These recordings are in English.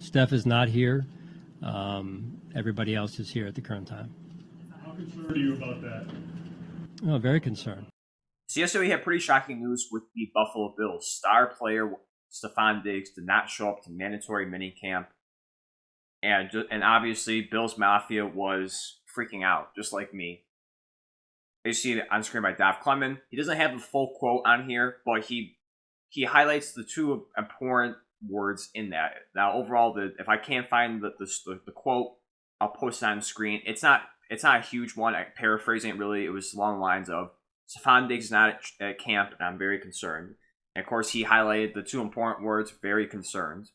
Steph is not here. Everybody else is here at the current time. How concerned are you about that? Oh, very concerned. So yesterday we had pretty shocking news with the Buffalo Bills. Star player Stefon Diggs did not show up to mandatory minicamp. And obviously Bills Mafia was freaking out, just like me. You see it on screen by Dov Clement. He doesn't have the full quote on here, but he highlights the two important words in that. Now, overall, if I can't find the quote, I'll post it on the screen. It's not a huge one. I'm paraphrasing it really. It was along the lines of, Stefon Diggs is not at camp, and I'm very concerned. And of course, he highlighted the two important words, very concerned.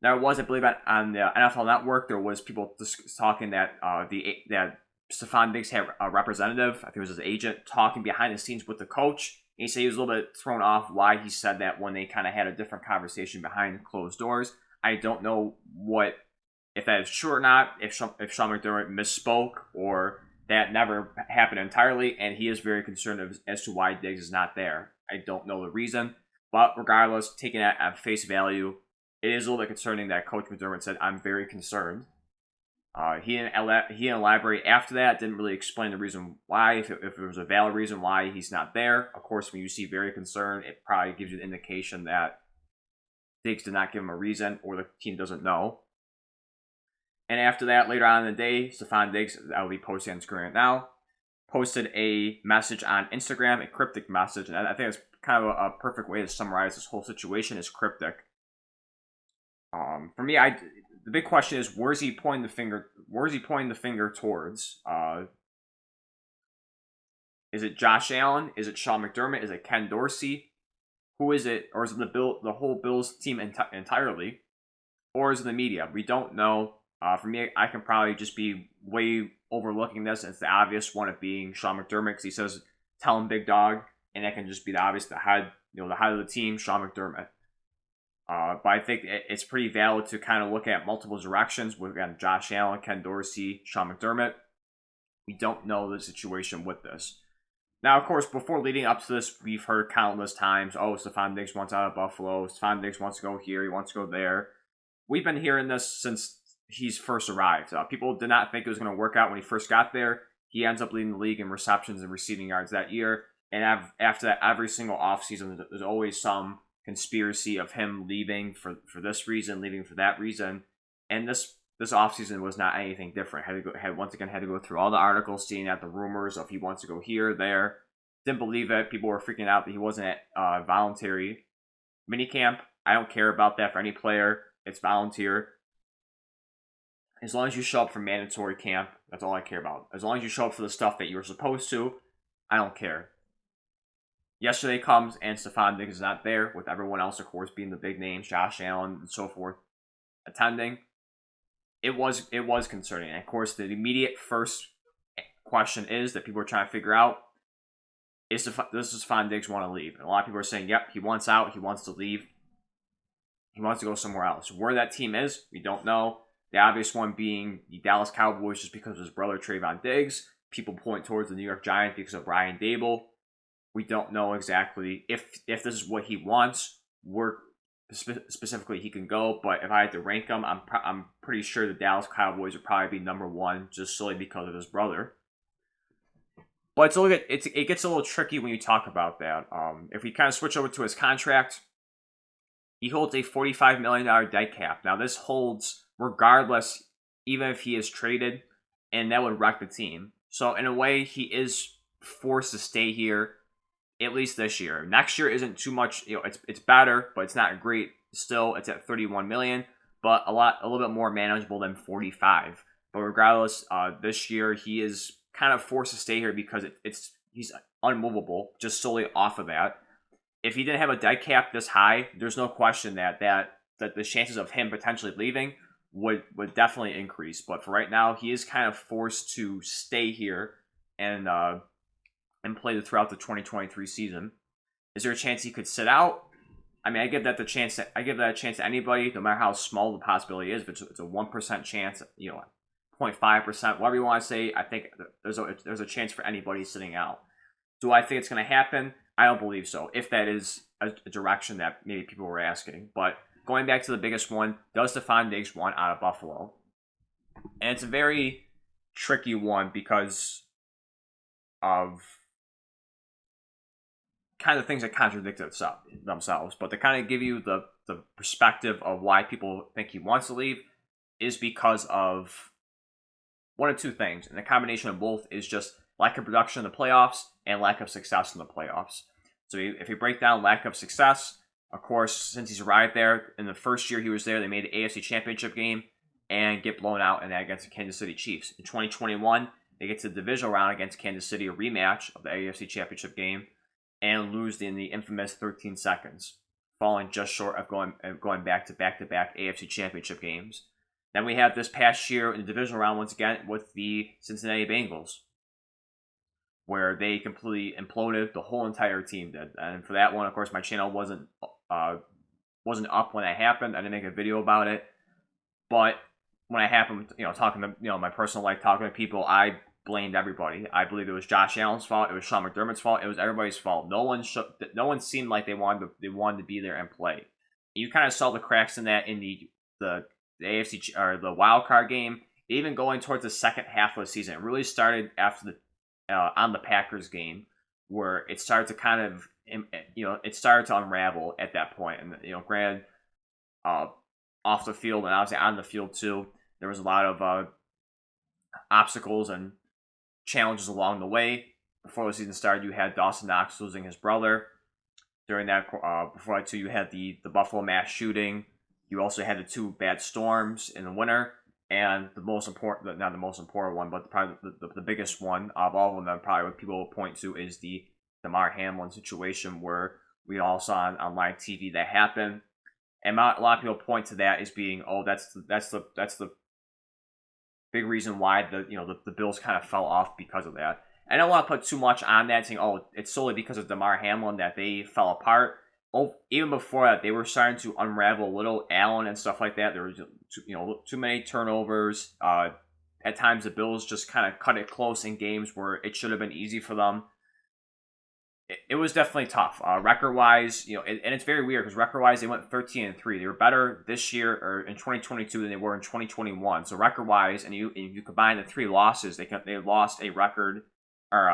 Now, it was, I believe, on the NFL Network, there was people talking that that Stefon Diggs had a representative, I think it was his agent, talking behind the scenes with the coach. And he said he was a little bit thrown off why he said that when they kind of had a different conversation behind closed doors. I don't know if that is true or not, if Sean McDermott misspoke or that never happened entirely, and he is very concerned as to why Diggs is not there. I don't know the reason, but regardless, taking that at face value, it is a little bit concerning that Coach McDermott said, I'm very concerned. He didn't elaborate after that, didn't really explain the reason why, if there was a valid reason why he's not there. Of course, when you see very concerned, it probably gives you an indication that Diggs did not give him a reason or the team doesn't know. And after that, later on in the day, Stefon Diggs, I will be posting on screen right now, posted a message on Instagram, a cryptic message, and I think it's kind of a perfect way to summarize this whole situation is cryptic. For me, the big question is, where's he pointing the finger? Where's he pointing the finger towards? Is it Josh Allen? Is it Sean McDermott? Is it Ken Dorsey? Who is it? Or is it the whole Bills team entirely? Or is it the media? We don't know. For me, I can probably just be way overlooking this. It's the obvious one of being Sean McDermott because he says, "Tell him, big dog," and that can just be the obvious, the head of the team, Sean McDermott. But I think it's pretty valid to kind of look at multiple directions with, again, Josh Allen, Ken Dorsey, Sean McDermott. We don't know the situation with this. Now, of course, before leading up to this, we've heard countless times, Stefon Diggs wants out of Buffalo. Stefon Diggs wants to go here. He wants to go there. We've been hearing this since he's first arrived. People did not think it was going to work out when he first got there. He ends up leading the league in receptions and receiving yards that year. And after that, every single offseason, there's always some conspiracy of him leaving for this reason, leaving for that reason. And this offseason was not anything different. Had to go through all the articles, seeing out the rumors of he wants to go here, there. Didn't believe it. People were freaking out that he wasn't at voluntary minicamp. I don't care about that for any player. It's volunteer. As long as you show up for mandatory camp, that's all I care about. As long as you show up for the stuff that you were supposed to, I don't care. Yesterday comes and Stefon Diggs is not there, with everyone else, of course, being the big names, Josh Allen and so forth, attending. It was concerning. And of course, the immediate first question is that people are trying to figure out, does Stefon Diggs want to leave? And a lot of people are saying, yep, he wants out, he wants to leave. He wants to go somewhere else. Where that team is, we don't know. The obvious one being the Dallas Cowboys just because of his brother Trayvon Diggs. People point towards the New York Giants because of Brian Daboll. We don't know exactly if this is what he wants, where specifically he can go. But if I had to rank them, I'm pretty sure the Dallas Cowboys would probably be number one just solely because of his brother. But it gets a little tricky when you talk about that. If we kind of switch over to his contract, he holds a $45 million dead cap. Now this holds regardless, even if he is traded, and that would wreck the team. So in a way, he is forced to stay here, at least this year. Next year isn't too much, it's better, but it's not great. Still, it's at $31 million, but a little bit more manageable than 45. But regardless, this year he is kind of forced to stay here because he's unmovable just solely off of that. If he didn't have a dead cap this high, there's no question that the chances of him potentially leaving would definitely increase. But for right now, he is kind of forced to stay here and play throughout the 2023 season. Is there a chance he could sit out? I mean, I give that a chance to anybody, no matter how small the possibility is. But it's a 1% chance, 0.5%, whatever you want to say. I think there's a chance for anybody sitting out. Do I think it's going to happen? I don't believe so. If that is a direction that maybe people were asking, but going back to the biggest one, does Stefon Diggs want out of Buffalo? And it's a very tricky one because of kind of things that contradict themselves. But to kind of give you the perspective of why people think he wants to leave is because of one of two things. And the combination of both is just lack of production in the playoffs and lack of success in the playoffs. So if you break down lack of success, of course, since he's arrived there, in the first year he was there, they made the AFC Championship game and get blown out in that against the Kansas City Chiefs. In 2021, they get to the divisional round against Kansas City, a rematch of the AFC Championship game, and lose in the infamous 13 seconds, falling just short of going back-to-back AFC Championship games. Then we have this past year in the divisional round once again with the Cincinnati Bengals, where they completely imploded. The whole entire team did. And for that one, of course, my channel wasn't up when that happened. I didn't make a video about it. But when it happened, talking to my personal life, talking to people, I blamed everybody. I believe it was Josh Allen's fault. It was Sean McDermott's fault. It was everybody's fault. No one seemed like they wanted to be there and play. You kind of saw the cracks in that in the AFC or the wild card game. Even going towards the second half of the season, it really started after on the Packers game, where it started to kind of it started to unravel at that point. And granted, off the field and obviously on the field too, there was a lot of obstacles and challenges along the way. Before the season started, you had Dawson Knox losing his brother. During that, before that too, you had the Buffalo mass shooting. You also had the two bad storms in the winter, and the most important, not the most important one, but probably the biggest one of all of them that probably what people will point to is the Damar Hamlin situation, where we all saw on live TV that happened. And a lot of people point to that as being, that's the big reason why the Bills kind of fell off because of that. I don't want to put too much on that, saying, it's solely because of Damar Hamlin that they fell apart. Even before that, they were starting to unravel little Allen and stuff like that. There was too many turnovers. At times, the Bills just kind of cut it close in games where it should have been easy for them. It was definitely tough. Record-wise, and it's very weird because record-wise, they went 13-3. They were better this year or in 2022 than they were in 2021. So record-wise, and if you combine the three losses, they lost a record or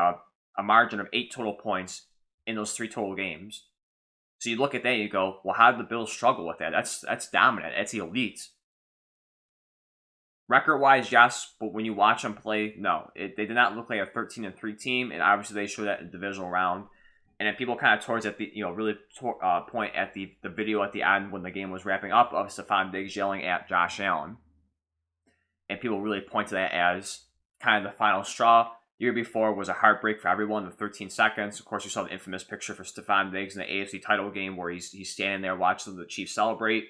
a margin of 8 total points in those 3 total games. So you look at that and you go, well, how did the Bills struggle with that? That's dominant. That's elite. Record-wise, yes, but when you watch them play, no. They did not look like a 13-3 team, and obviously they showed that in the divisional round. And then people kind of point at the video at the end when the game was wrapping up of Stefon Diggs yelling at Josh Allen. And people really point to that as kind of the final straw. The year before was a heartbreak for everyone, the 13 seconds. Of course, you saw the infamous picture for Stefon Diggs in the AFC title game where he's standing there watching the Chiefs celebrate.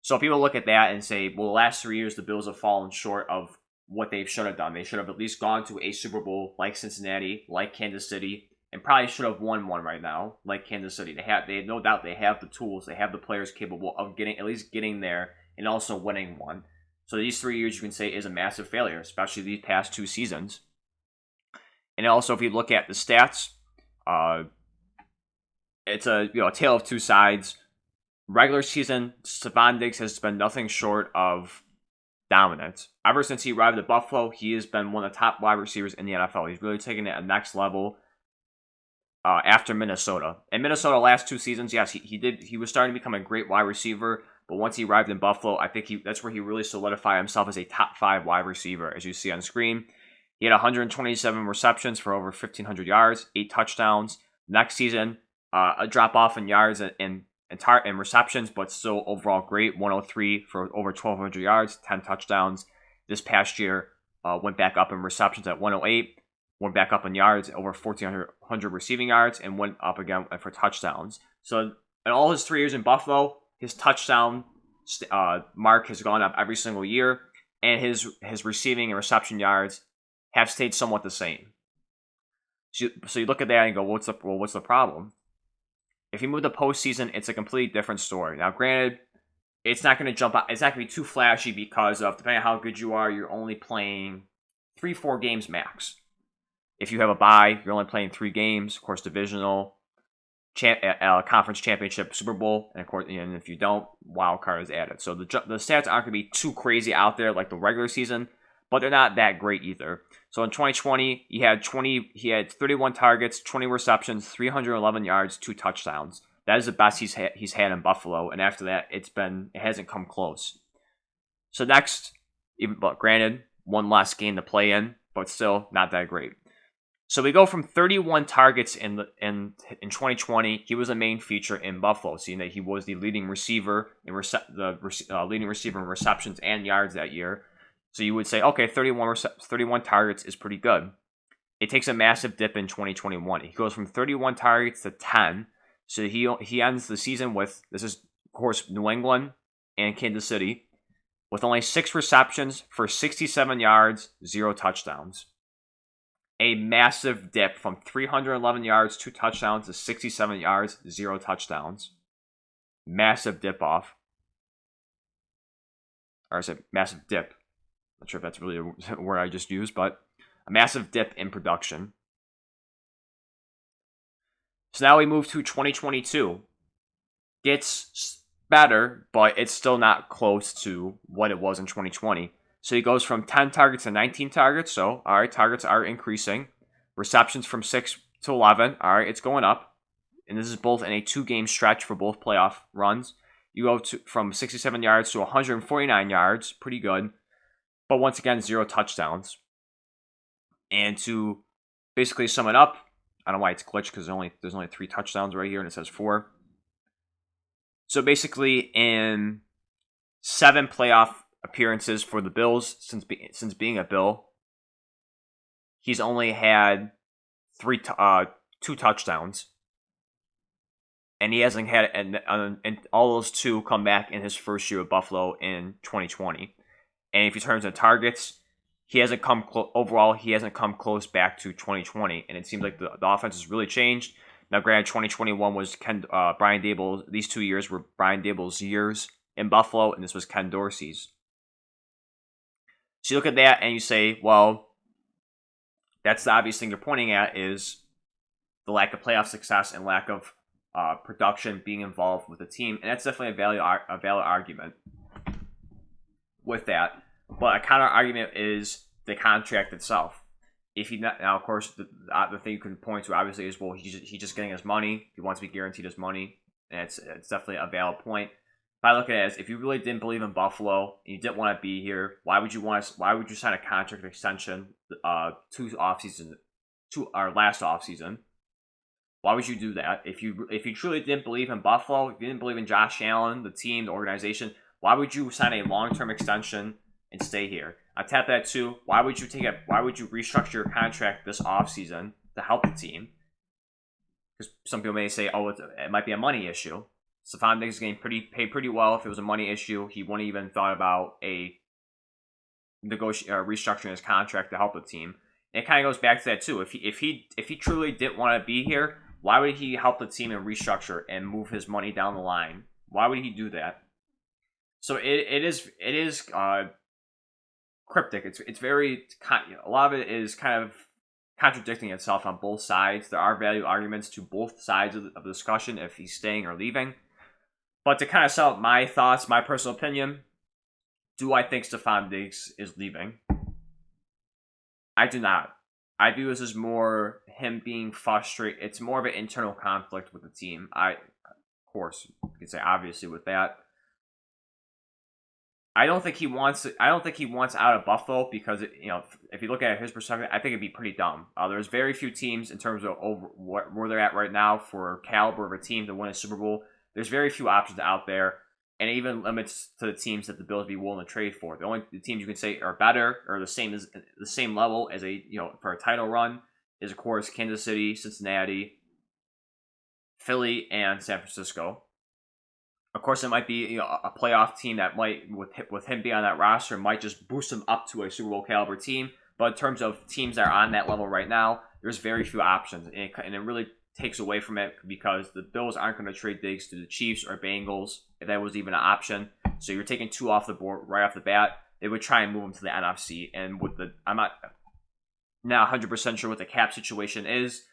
So people look at that and say, well, the last 3 years, the Bills have fallen short of what they should have done. They should have at least gone to a Super Bowl like Cincinnati, like Kansas City, and probably should have won one right now, like Kansas City. They no doubt they have the tools, they have the players capable of getting there and also winning one. So these 3 years you can say is a massive failure, especially these past 2 seasons. And also, if you look at the stats, it's a tale of two sides. Regular season, Stefon Diggs has been nothing short of dominant. Ever since he arrived at Buffalo, he has been one of the top wide receivers in the NFL. He's really taken it to the next level after Minnesota. In Minnesota, last 2 seasons, yes, he was starting to become a great wide receiver. But once he arrived in Buffalo, I think that's where he really solidified himself as a top 5 wide receiver, as you see on screen. He had 127 receptions for over 1,500 yards, 8 touchdowns. Next season, a drop off in yards and receptions, but still overall great. 103 for over 1,200 yards, 10 touchdowns. This past year, went back up in receptions at 108, went back up in yards, over 1,400 receiving yards, and went up again for touchdowns. So in all his 3 years in Buffalo, his touchdown mark has gone up every single year, and his receiving and reception yards have stayed somewhat the same. So you look at that and go, what's the problem? If you move to postseason, it's a completely different story. Now, granted, it's not going to jump out. It's not going to be too flashy because of, depending on how good you are, you're only playing 3-4 games max. If you have a bye, you're only playing 3 games. Of course, divisional. conference championship, Super Bowl, and of course, and if you don't, wild card is added. So the stats aren't going to be too crazy out there like the regular season, but they're not that great either. So in 2020, he had 31 targets, 20 receptions, 311 yards, 2 touchdowns. That is the best he's had in Buffalo, and after that, it hasn't come close. So next, but granted, one less game to play in, but still not that great. So we go from 31 targets in 2020. He was a main feature in Buffalo, seeing that he was the leading receiver in leading receiver in receptions and yards that year. So you would say, okay, 31 targets is pretty good. It takes a massive dip in 2021. He goes from 31 targets to 10. So he ends the season with, this is of course New England and Kansas City, with only 6 receptions for 67 yards, 0 touchdowns. A massive dip from 311 yards, 2 touchdowns to 67 yards, 0 touchdowns. Massive dip off. Or I said massive dip. Not sure if that's really a word I just used, but a massive dip in production. So now we move to 2022. Gets better, but it's still not close to what it was in 2020. So he goes from 10 targets to 19 targets. So, all right, targets are increasing. Receptions from 6 to 11. All right, it's going up. And this is both in a 2-game stretch for both playoff runs. You go from 67 yards to 149 yards. Pretty good. But once again, 0 touchdowns. And to basically sum it up, I don't know why it's glitched because there's only 3 touchdowns right here and it says 4. So basically in 7 playoff appearances for the Bills since being a Bill, he's only had 2 touchdowns, and he hasn't had and all those 2 come back in his first year with Buffalo in 2020. And if he turns to targets, he hasn't come overall. He hasn't come close back to 2020, and it seems like the offense has really changed. Now, granted, 2021 was Brian Daboll. These 2 years were Brian Daboll's years in Buffalo, and this was Ken Dorsey's. So you look at that and you say, well, that's the obvious thing you're pointing at is the lack of playoff success and lack of production being involved with the team. And that's definitely a valid argument with that. But a counter argument is the contract itself. Now, of course, the thing you can point to obviously is, well, he's just getting his money. He wants to be guaranteed his money. And it's definitely a valid point. If I look at it as, if you really didn't believe in Buffalo and you didn't want to be here, why would you sign a contract extension our last offseason? Why would you do that? If you truly didn't believe in Buffalo, if you didn't believe in Josh Allen, the team, the organization, why would you sign a long-term extension and stay here? On top of that too, why would you restructure your contract this offseason to help the team? Because some people may say, oh, it might be a money issue. Stefon Diggs is getting paid pretty well. If it was a money issue, he wouldn't even thought about restructuring his contract to help the team. And it kind of goes back to that too. If he truly didn't want to be here, why would he help the team and restructure and move his money down the line? Why would he do that? So it is cryptic. It's very, a lot of it is kind of contradicting itself on both sides. There are value arguments to both sides of the discussion if he's staying or leaving. But to kind of sum up my thoughts, my personal opinion, do I think Stefon Diggs is leaving? I do not. I view this as more him being frustrated. It's more of an internal conflict with the team. Of course, you can say obviously with that. I don't think he wants out of Buffalo because if you look at his perspective, I think it'd be pretty dumb. There's very few teams in terms of where they're at right now for caliber of a team to win a Super Bowl. There's very few options out there, and it even limits to the teams that the Bills be willing to trade for. The teams you can say are better or the same level as for a title run is of course Kansas City, Cincinnati, Philly, and San Francisco. Of course, it might be a playoff team that might, with him being on that roster, might just boost him up to a Super Bowl caliber team. But in terms of teams that are on that level right now, there's very few options, and it really takes away from it because the Bills aren't going to trade Diggs to the Chiefs or Bengals if that was even an option. So you're taking 2 off the board right off the bat. They would try and move him to the NFC, and I'm not 100% sure what the cap situation is.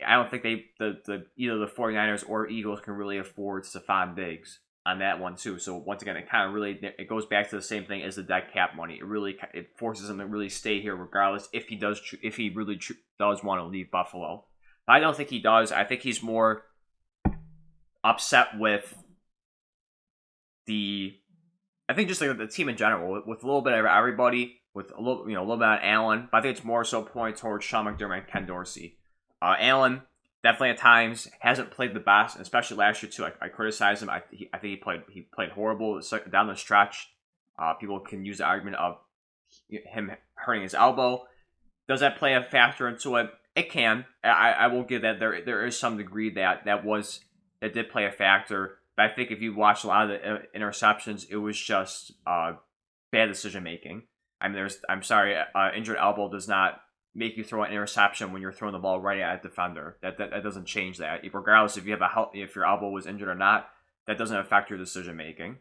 I don't think either the 49ers or Eagles can really afford Stefon Diggs on that one too. So once again, it goes back to the same thing as the dead cap money. It forces him to really stay here regardless if he really does want to leave Buffalo. But I don't think he does. I think he's more upset with I think just like the team in general, with a little bit of everybody, with a little bit on Allen. But I think it's more so pointed towards Sean McDermott and Ken Dorsey. Allen definitely at times hasn't played the best, especially last year too. I criticize him. I think he played horrible down the stretch. People can use the argument of him hurting his elbow. Does that play a factor into it? It can. I will give that there is some degree that did play a factor. But I think if you watch a lot of the interceptions, it was just bad decision making. I mean, I'm sorry, injured elbow does not make you throw an interception when you're throwing the ball right at a defender. That doesn't change that. Regardless if if your elbow was injured or not, that doesn't affect your decision making.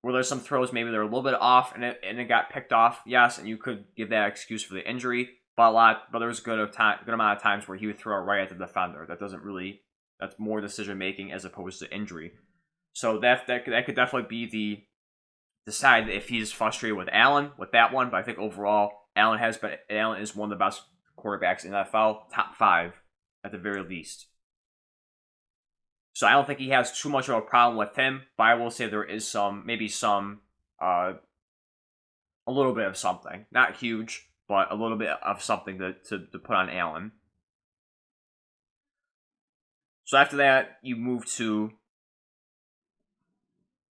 Were there some throws maybe they're a little bit off and it got picked off? Yes, and you could give that excuse for the injury, but there was a good amount of times where he would throw it right at the defender. That's more decision making as opposed to injury. So that could definitely be the side if he's frustrated with Allen with that one. But I think overall Allen is one of the best quarterbacks in the NFL, top 5 at the very least. So I don't think he has too much of a problem with him, but I will say there is a little bit of something. Not huge, but a little bit of something to put on Allen. So after that, you move to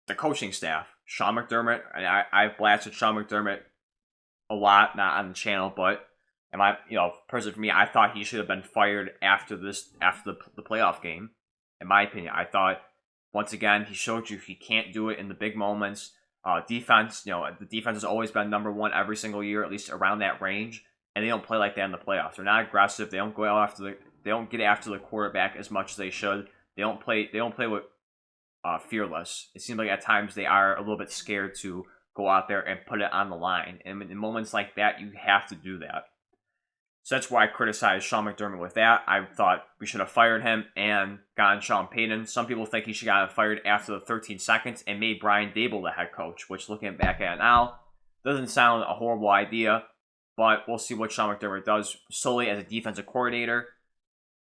the coaching staff. Sean McDermott, and I've blasted Sean McDermott a lot, not on the channel, but personally for me, I thought he should have been fired after the playoff game. In my opinion, I thought once again he showed you he can't do it in the big moments. Defense, the defense has always been number 1 every single year, at least around that range, and they don't play like that in the playoffs. They're not aggressive. They don't they don't get after the quarterback as much as they should. They don't play with fearless. It seems like at times they are a little bit scared to go out there and put it on the line. And in moments like that, you have to do that. So that's why I criticized Sean McDermott with that. I thought we should have fired him and gotten Sean Payton. Some people think he should have gotten fired after the 13 seconds and made Brian Dable the head coach, which looking back at it now, doesn't sound a horrible idea. But we'll see what Sean McDermott does solely as a defensive coordinator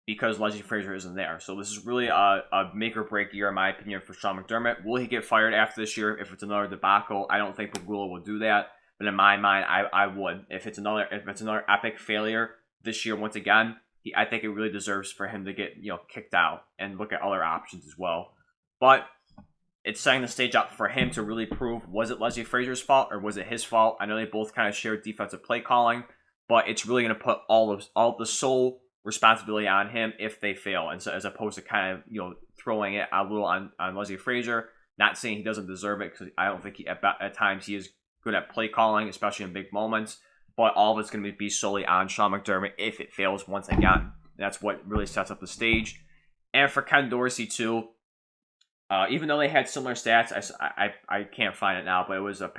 because Leslie Frazier isn't there. So this is really a make or break year, in my opinion, for Sean McDermott. Will he get fired after this year if it's another debacle? I don't think Pagula will do that. But in my mind, I would. If it's another epic failure this year, once again, I think it really deserves for him to get kicked out and look at other options as well. But it's setting the stage up for him to really prove, was it Leslie Frazier's fault or was it his fault? I know they both kind of shared defensive play calling, but it's really going to put all the sole responsibility on him if they fail, and so as opposed to kind of throwing it a little on Leslie Frazier. Not saying he doesn't deserve it, because I don't think at times he is good at play calling, especially in big moments. But all of it's going to be solely on Sean McDermott if it fails once again. That's what really sets up the stage. And for Ken Dorsey too, even though they had similar stats, I can't find it now, but it was a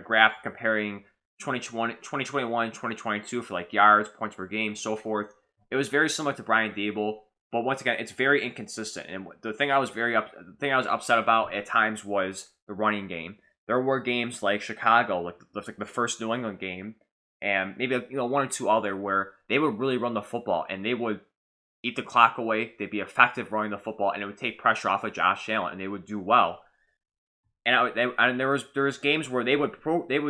graph comparing 2021, 2022 for like yards, points per game, so forth. It was very similar to Brian Dable, but once again, it's very inconsistent. And the thing I was upset about at times was the running game. There were games like Chicago, like the first New England game, and maybe one or two other where they would really run the football and they would eat the clock away. They'd be effective running the football, and it would take pressure off of Josh Allen, and they would do well. And there was games where they would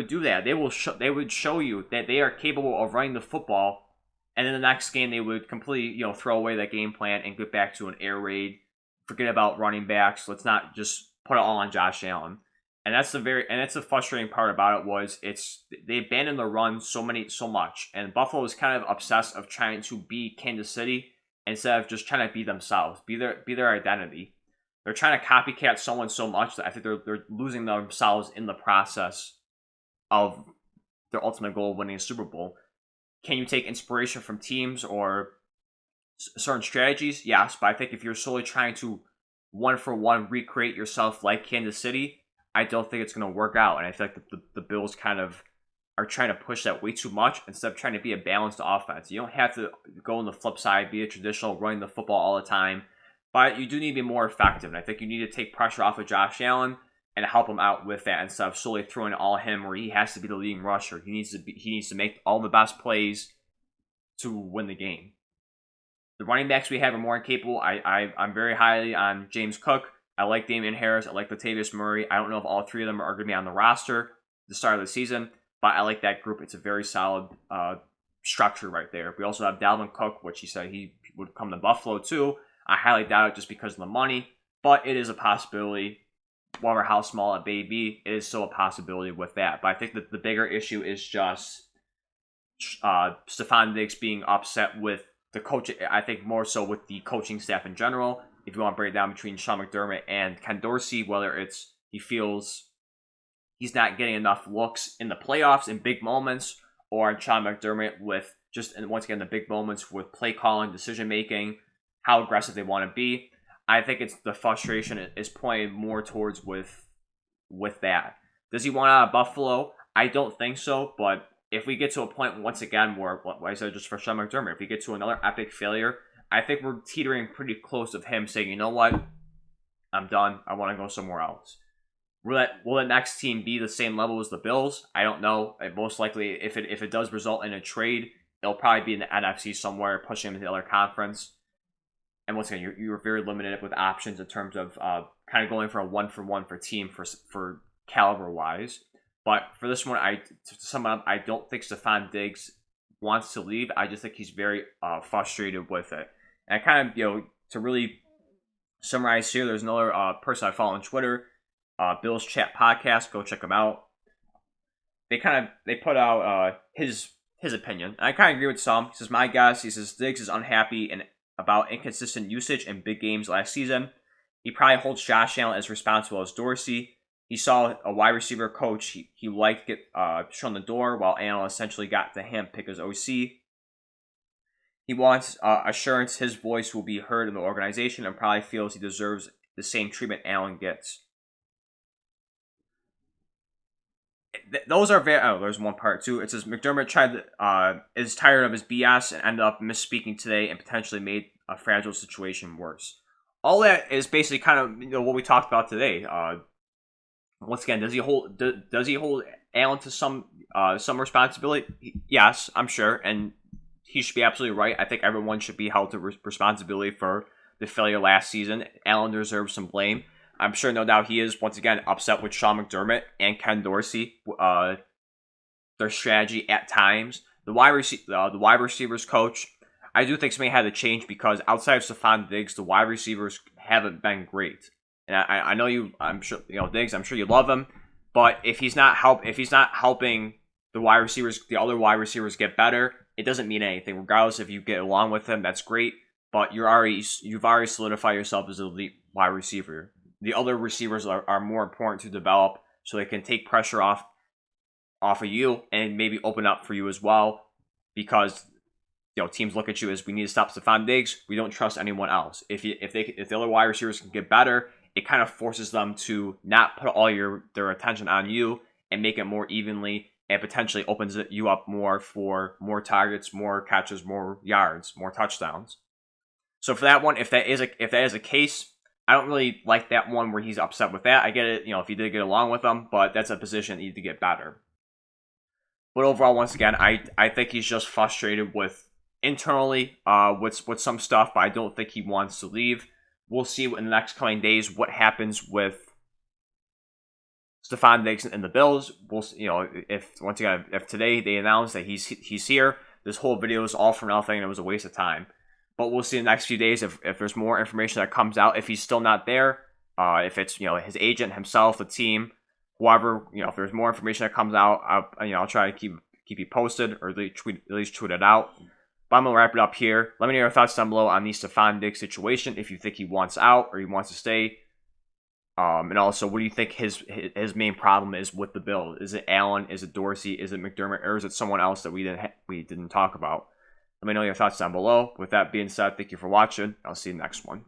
do that. They would show you that they are capable of running the football. And in the next game, they would completely, throw away that game plan and get back to an air raid. Forget about running backs. Let's not just put it all on Josh Allen. And that's the frustrating part about it was they abandoned the run so much. And Buffalo is kind of obsessed of trying to be Kansas City instead of just trying to be themselves, be their identity. They're trying to copycat someone so much that I think they're losing themselves in the process of their ultimate goal of winning a Super Bowl. Can you take inspiration from teams or certain strategies? Yes, but I think if you're solely trying to one-for-one recreate yourself like Kansas City, I don't think it's going to work out. And I feel like the Bills kind of are trying to push that way too much instead of trying to be a balanced offense. You don't have to go on the flip side, be a traditional running the football all the time, but you do need to be more effective. And I think you need to take pressure off of Josh Allen and help him out with that instead of solely throwing it all him where he has to be the leading rusher. He needs to make all the best plays to win the game. The running backs we have are more capable. I'm very highly on James Cook. I like Damian Harris. I like Latavius Murray. I don't know if all three of them are going to be on the roster at the start of the season, but I like that group. It's a very solid structure right there. We also have Dalvin Cook, which he said he would come to Buffalo too. I highly doubt it just because of the money, but it is a possibility. No matter how small it may be, it is still a possibility with that. But I think that the bigger issue is just Stefon Diggs being upset with the coach. I think more so with the coaching staff in general. If you want to break it down between Sean McDermott and Ken Dorsey, whether it's he feels he's not getting enough looks in the playoffs in big moments, or Sean McDermott with just, and once again, the big moments with play calling, decision making, how aggressive they want to be. I think it's the frustration is pointed more towards with that. Does he want out of Buffalo? I don't think so, but if we get to a point, once again, where, like I said, just for Sean McDermott, if we get to another epic failure, I think we're teetering pretty close of him saying, you know what, I'm done. I want to go somewhere else. Will the next team be the same level as the Bills? I don't know. Most likely, if it does result in a trade, it'll probably be in the NFC somewhere, pushing him into the other conference. And once again, you're very limited with options in terms of kind of going for a 1-for-1 for team for caliber wise. But for this one, to sum it up, I don't think Stefon Diggs wants to leave. I just think he's very frustrated with it. And I kind of, to really summarize here, there's another person I follow on Twitter, Bill's Chat Podcast. Go check them out. They put out his opinion. And I kind of agree with some. He says, my guess, he says Diggs is unhappy about inconsistent usage in big games last season. He probably holds Josh Allen as responsible as Dorsey. He saw a wide receiver coach he liked get shown the door, while Allen essentially got to handpick his OC. He wants assurance his voice will be heard in the organization and probably feels he deserves the same treatment Allen gets. Those are very... Oh, there's one part too. It says McDermott is tired of his BS and ended up misspeaking today and potentially made a fragile situation worse. All that is basically kind of what we talked about today. Once again, does he hold Allen to some responsibility? Yes, I'm sure, and he should be absolutely right. I think everyone should be held to responsibility for the failure last season. Allen deserves some blame. I'm sure, no doubt, he is once again upset with Sean McDermott and Ken Dorsey. Their strategy at times. The wide receivers coach, I do think something had to change because outside of Stefon Diggs, the wide receivers haven't been great. And I know you, I'm sure, Diggs, I'm sure you love him, but if he's not helping the other wide receivers get better, it doesn't mean anything. Regardless if you get along with him, that's great, but you've already solidified yourself as an elite wide receiver. The other receivers are more important to develop so they can take pressure off of you and maybe open up for you as well, because teams look at you as, we need to stop Stefon Diggs. We don't trust anyone else. If the other wide receivers can get better, it kind of forces them to not put all their attention on you and make it more evenly, and potentially opens you up more for more targets, more catches, more yards, more touchdowns. So for that one, if that is a case, I don't really like that one where he's upset with that. I get it, if you did get along with them, but that's a position that needs to get better. But overall, once again, I think he's just frustrated with internally with some stuff, but I don't think he wants to leave. We'll see in the next coming days what happens with Stefon Diggs and the Bills. We'll, if today they announce that he's here, this whole video is all for nothing and it was a waste of time. But we'll see in the next few days if there's more information that comes out. If he's still not there, if it's his agent, himself, the team, whoever, if there's more information that comes out, I'll try to keep you posted, or at least tweet it out. But I'm gonna wrap it up here. Let me know your thoughts down below on the Stefon Diggs situation. If you think he wants out or he wants to stay, and also what do you think his main problem is with the Bills? Is it Allen? Is it Dorsey? Is it McDermott? Or is it someone else that we didn't talk about? Let me know your thoughts down below. With that being said, thank you for watching. I'll see you in the next one.